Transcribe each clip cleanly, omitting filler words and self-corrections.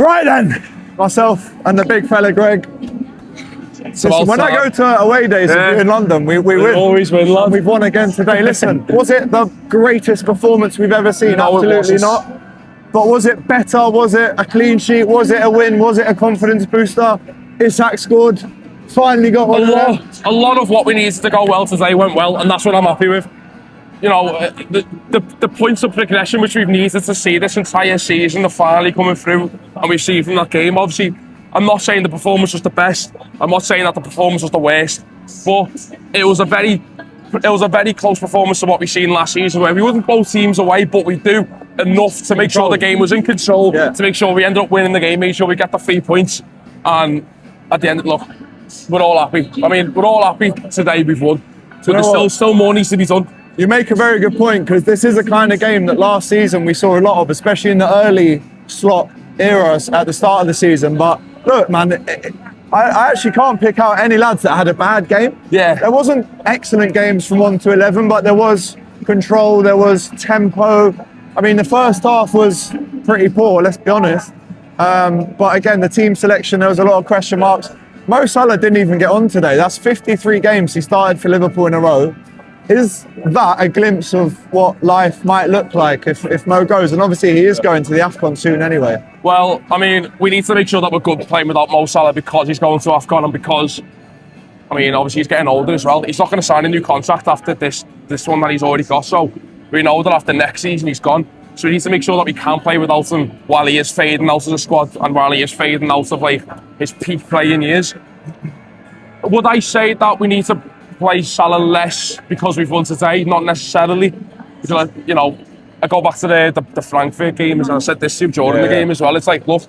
Right then, myself and the big fella Greg. Listen, when I go to away days in London, we win. Always win, lad. We've won again today. Listen, was it the greatest performance we've ever seen? No, absolutely not. But was it better? Was it a clean sheet? Was it a win? Was it a confidence booster? ISAK scored. Finally got one. A lot of what we needed to go well today went well, and that's what I'm happy with. You know, the points of progression which we've needed to see this entire season are finally coming through, and we see from that game. Obviously, I'm not saying the performance was the best. I'm not saying that the performance was the worst, but it was a very close performance to what we seen last season, where we wouldn't both teams away, but we do enough to make sure the game was in control, to make sure we ended up winning the game, made sure we get the 3 points, and at the end, look, we're all happy. I mean, we're all happy today we've won. So there's still more needs to be done. You make a very good point, because this is a kind of game that last season we saw a lot of, especially in the early slot eras at the start of the season. But look, man, I actually can't pick out any lads that had a bad game. Yeah. There wasn't excellent games from 1 to 11, but there was control, there was tempo. I mean, the first half was pretty poor, let's be honest. But again, the team selection, there was a lot of question marks. Mo Salah didn't even get on today. That's 53 games he started for Liverpool in a row. Is that a glimpse of what life might look like if Mo goes? And obviously he is going to the AFCON soon anyway. Well, I mean, we need to make sure that we're good playing without Mo Salah, because he's going to AFCON, and because, I mean, obviously he's getting older as well. He's not going to sign a new contract after this one that he's already got. So we know that after next season he's gone. So we need to make sure that we can play without him while he is fading out of the squad, and while he is fading out of like his peak playing years. Would I say that we need to play Salah less because we've won today? Not necessarily, because, you know, I go back to the Frankfurt game, and I said this to during the game as well. It's like, look,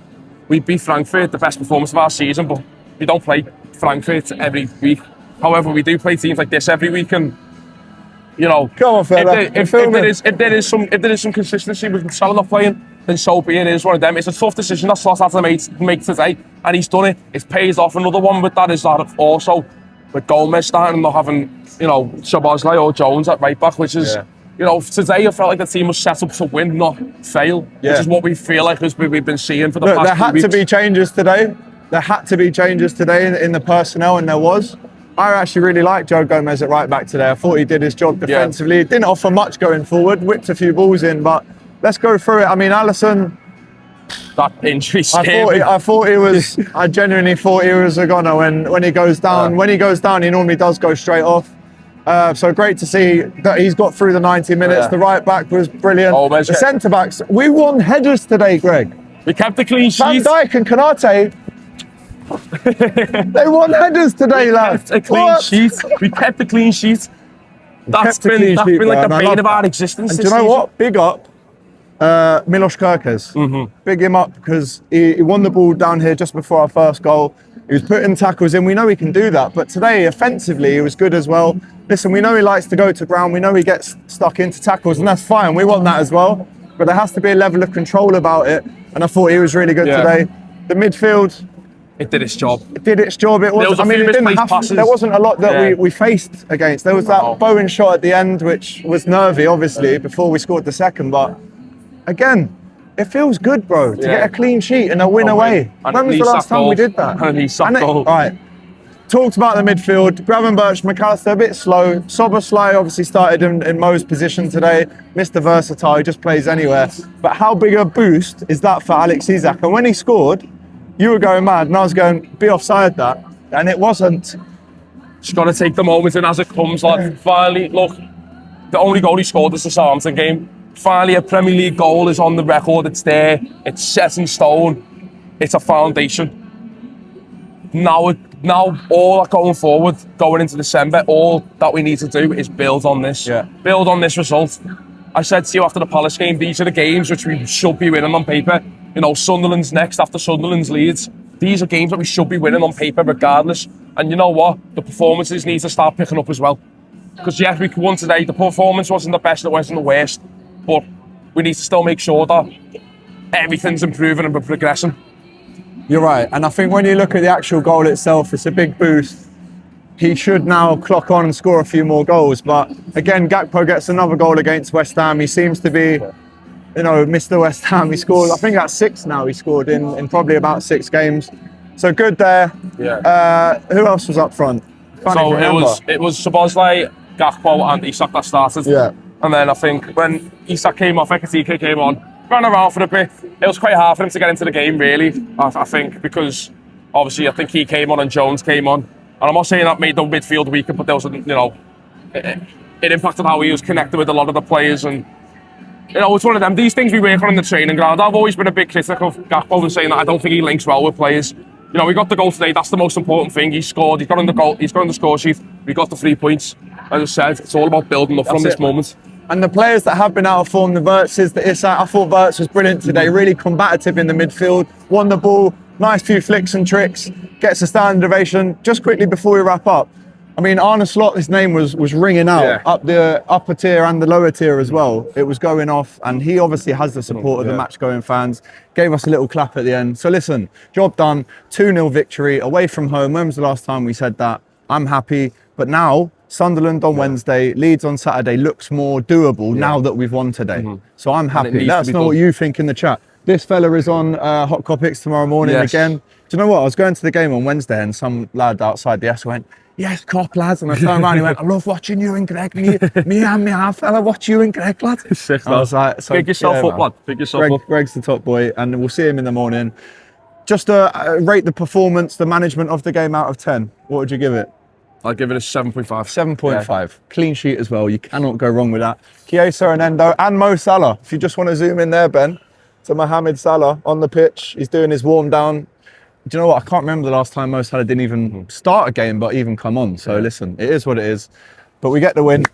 we beat Frankfurt, the best performance of our season, but we don't play Frankfurt every week. However, we do play teams like this every week, and you know, come on, fella. If there is some consistency with Salah not playing, then so be it. It is one of them. It's a tough decision that Slot had to make today, and he's done it. It's pays off. Another one with that is that also with Gomez starting and not having, you know, Szoboszlai or Jones at right back, which is, you know, today I felt like the team was set up to win, not fail, which is what we feel like we've been seeing for the past 2 weeks. There had to be changes today. There had to be changes today in the personnel, and there was. I actually really liked Joe Gomez at right back today. I thought he did his job defensively. He didn't offer much going forward, whipped a few balls in, but let's go through it. I mean, Alisson, that injury I genuinely thought he was a goner when he goes down. When he goes down, he normally does go straight off. So great to see that he's got through the 90 minutes. The right back was brilliant. The centre backs, we won headers today, Greg. We kept the clean sheet. Van Dijk and Konate, they won headers today, lads. We kept a clean sheet. We kept the clean sheet. That's been like the bane of our existence. And do you know what? Big up Milos Kerkez. Big him up, because he won the ball down here just before our first goal. He was putting tackles in. We know he can do that, but today offensively he was good as well. Listen, we know he likes to go to ground. We know he gets stuck into tackles, and that's fine. We want that as well, but there has to be a level of control about it, and I thought he was really good today. The midfield, it did its job. It did its job. It was. I mean, it didn't have. There wasn't a lot that we faced against. There was that Bowen shot at the end, which was nervy, obviously, before we scored the second. But again, it feels good, bro, to get a clean sheet and a win away. When was the last time we did that? All right. Talked about the midfield. Gravenberch, McAllister a bit slow. Szoboszlai obviously started in Mo's position today. Mr. Versatile, he just plays anywhere. But how big a boost is that for Alex Isak? And when he scored, you were going mad, and I was going, be offside that. And it wasn't. Just got to take the moment in as it comes, lad. Finally, look, the only goal he scored is the Southampton game. Finally, a Premier League goal is on the record. It's there. It's set in stone. It's a foundation. Now, all that going forward, going into December, all that we need to do is build on this. Build on this result. I said to you after the Palace game, these are the games which we should be winning on paper. You know, Sunderland's next after Sunderland's Leeds. These are games that we should be winning on paper regardless. And you know what? The performances need to start picking up as well. Because yes, we won today. The performance wasn't the best, it wasn't the worst. But we need to still make sure that everything's improving and we're progressing. You're right. And I think when you look at the actual goal itself, it's a big boost. He should now clock on and score a few more goals. But again, Gakpo gets another goal against West Ham. He seems to be you know, Mr. West Ham. He scored, I think that's 6 now. He scored in probably about 6 games. So good there. Yeah. Who else was up front? Can't So even remember. it was Szoboszlai, Gakpo and ISAK that started. Yeah. And then I think when ISAK came off, AGT came on, ran around for a bit. It was quite hard for him to get into the game, really. I think because obviously I think he came on and Jones came on. And I'm not saying that made the midfield weaker, but there was, you know, it impacted how he was connected with a lot of the players. And you know, it's one of them. These things we work on in the training ground. I've always been a big critic of Gakpo and saying that I don't think he links well with players. You know, we got the goal today. That's the most important thing. He scored. He's got on the goal. He's got on the score sheet. We got the 3 points. As I said, it's all about building up from this moment. And the players that have been out of form, the Wirtzes, the ISAK, I thought Wirtz was brilliant today. Really combative in the midfield. Won the ball. Nice few flicks and tricks. Gets a standing ovation. Just quickly before we wrap up. I mean, Arne Slot, his name was ringing out up the upper tier and the lower tier as well. It was going off, and he obviously has the support of the match-going fans. Gave us a little clap at the end. So listen, job done. 2-0 victory away from home. When was the last time we said that? I'm happy. But now, Sunderland on Wednesday, Leeds on Saturday looks more doable now that we've won today. So I'm happy. Let us know what you think in the chat. This fella is on Hot Copics tomorrow morning again. Do you know what? I was going to the game on Wednesday and some lad outside the S went, "Yes, Kop, lads." And I turned around and he went, "I love watching you and Greg. Me and my half fella watch you and Greg, lad." I was like, so, Pick yourself up, lad. Pick yourself up. Greg's the top boy, and we'll see him in the morning. Just to rate the performance, the management of the game out of 10, what would you give it? I'll give it a 7.5. 7.5. Clean sheet as well. You cannot go wrong with that. Chiesa and Endo and Mo Salah. If you just want to zoom in there, Ben, to Mohamed Salah on the pitch. He's doing his warm down. Do you know what? I can't remember the last time Mo Salah didn't even start a game, but even come on. So listen, it is what it is. But we get the win.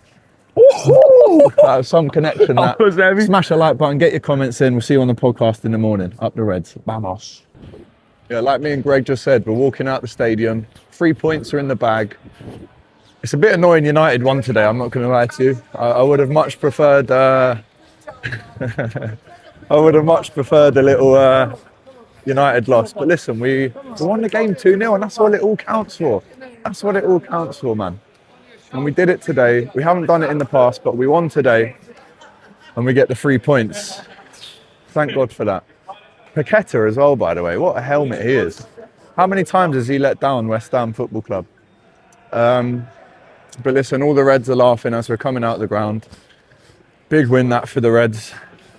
That was some connection. That was heavy. Smash a like button, get your comments in. We'll see you on the podcast in the morning. Up the Reds. Vamos. Yeah, like me and Greg just said, we're walking out the stadium. 3 points are in the bag. It's a bit annoying United won today, I'm not going to lie to you. I would have much preferred I would have much preferred a little United loss. But listen, we won the game 2-0 and that's what it all counts for. That's what it all counts for, man. And we did it today. We haven't done it in the past, but we won today and we get the 3 points. Thank God for that. Paqueta as well, by the way. What a helmet he is. How many times has he let down West Ham Football Club? But listen, all the Reds are laughing as we're coming out of the ground. Big win that for the Reds.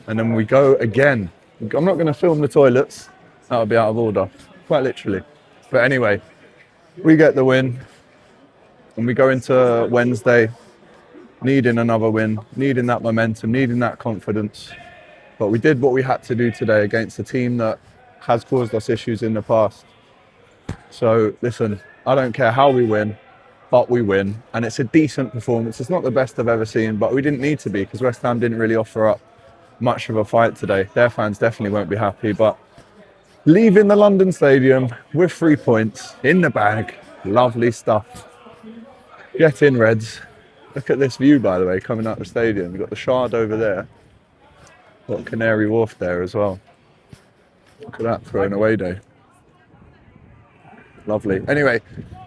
And then we go again. I'm not going to film the toilets. That would be out of order, quite literally. But anyway, we get the win. And we go into Wednesday needing another win, needing that momentum, needing that confidence. But we did what we had to do today against a team that has caused us issues in the past. So listen, I don't care how we win, but we win. And it's a decent performance. It's not the best I've ever seen, but we didn't need to be because West Ham didn't really offer up much of a fight today. Their fans definitely won't be happy, but leaving the London Stadium with 3 points in the bag, lovely stuff. Get in, Reds. Look at this view, by the way, coming out the stadium. You've got the Shard over there. Got Canary Wharf there as well. Look at that, throwing away day. Lovely. Anyway,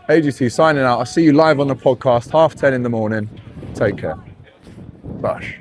AGT signing out. I'll see you live on the podcast, 10:30 in the morning. Take care. Bash.